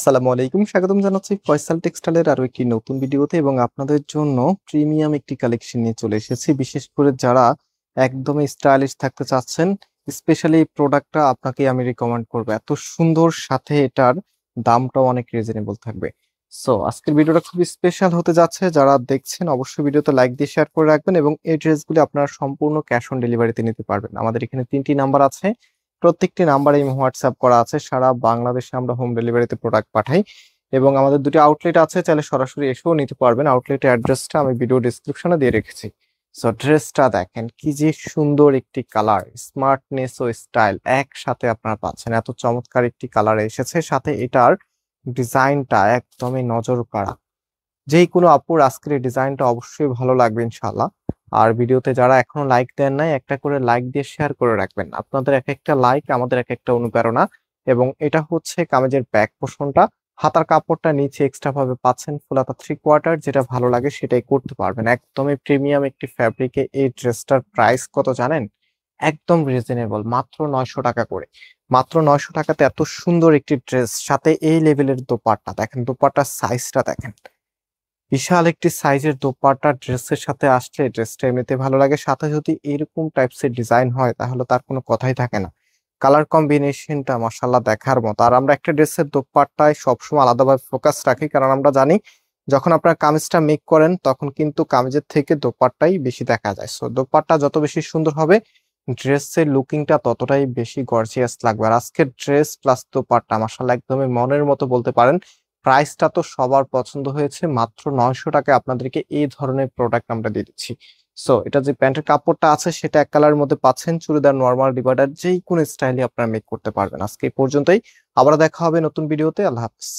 আসসালামু আলাইকুম, স্বাগতম জানাচ্ছি ফয়সাল টেক্সটাইলের আরো একটি নতুন ভিডিওতে এবং আপনাদের জন্য প্রিমিয়াম একটি কালেকশন নিয়ে চলে এসেছি। বিশেষ করে যারা একদমই স্টাইলিশ থাকতে চাচ্ছেন, স্পেশালি এই প্রোডাক্টটা আপনাকে আমি রিকমেন্ড করবো। এত সুন্দর, সাথে এটার দামটাও অনেক রিজনেবল থাকবে। সো আজকের ভিডিওটা খুবই স্পেশাল হতে যাচ্ছে। যারা দেখছেন অবশ্যই ভিডিওতে লাইক দিয়ে শেয়ার করে রাখবেন এবং এই ড্রেসগুলি আপনারা সম্পূর্ণ ক্যাশ অন ডেলিভারিতে নিতে পারবেন। আমাদের এখানে 3টি নাম্বার আছে, প্রত্যেকটি নাম্বারে হোয়াটসঅ্যাপ করা আছে। সারা বাংলাদেশে আমরা হোম ডেলিভারিতে প্রোডাক্ট পাঠাই এবং আমাদের দুটি আউটলেট আছে, চাইলে সরাসরি এসেও নিতে পারবেন। আউটলেটের অ্যাড্রেসটা আমি ভিডিও ডিসক্রিপশনে দিয়ে রেখেছি। সো ড্রেসটা দেখেন কি যে সুন্দর একটি কালার, স্মার্টনেস ও স্টাইল একসাথে আপনারা পাচ্ছেন। এত চমৎকার একটি কালার এসেছে, সাথে এটার ডিজাইনটা একদমই নজর কাড়া। যেই কোনো আপুর আজকের এই ডিজাইনটা অবশ্যই ভালো লাগবে ইনশাল্লাহ। আর ভিডিওতে যারা এখনো লাইক দেন নাই, একটা করে লাইক দিয়ে শেয়ার করে রাখবেন। আপনাদের এক একটা লাইক আমাদের এক একটা অনুপ্রেরণা। এবং এটা হচ্ছে কামিজের ব্যাক পোর্শনটা, হাতার কাপড়টা নিচে এক্সট্রা ভাবে পাচ্ছেন ফুল হাতা 3/4। যেটা ভালো লাগে সেটাই করতে পারবেন। একদমই প্রিমিয়াম একটি ফ্যাব্রিকে এই ড্রেসটার প্রাইস কত জানেন? একদম রিজনেবল, মাত্র 900 টাকা করে। মাত্র 900 টাকাতে এত সুন্দর একটি ড্রেস, সাথে এই লেভেলের দোপাট্টা দেখেন, দোপাট্টার সাইজটা দেখেন। বিশাল একটি সাইজের দোপাট্টা ড্রেসের সাথে আসলে ড্রেসটা এমনিতে ভালো লাগে, সাথে যদি এরকম টাইপস এর ডিজাইন হয় তাহলে তার কোনো কথাই থাকে না। কালার কম্বিনেশনটা মাশাআল্লাহ দেখার মতো। আর আমরা একটা ড্রেসের দোপাট্টায় সবসময় আলাদাভাবে ফোকাস রাখি, কারণ আমরা জানি যখন আপনারা কামিজটা মেক করেন তখন কিন্তু কামিজের থেকে দোপাট্টাই বেশি দেখা যায়। সো দোপাট্টা যত বেশি সুন্দর হবে, ড্রেসের লুকিংটা ততটাই বেশি গর্জিয়াস লাগবে। আর আজকের ড্রেস প্লাস দোপাট্টা মাশাআল্লাহ একদমই মনের মতো বলতে পারেন। প্রাইসটা তো সবার পছন্দ হয়েছে, মাত্র 900 টাকায় আপনাদেরকে এই ধরনের প্রোডাক্ট আমরা দিয়ে দিচ্ছি। সো এটা যে প্যান্টের কাপড়টা আছে সেটা এক কালারের মধ্যে পাচ্ছেন, চুড়িদার, নরমাল, ডিভাইডার, যেই কোনো স্টাইলে আপনারা মেক করতে পারবেন। আজকে এই পর্যন্তই, আবার দেখা হবে নতুন ভিডিওতে। আল্লাহ হাফেজ।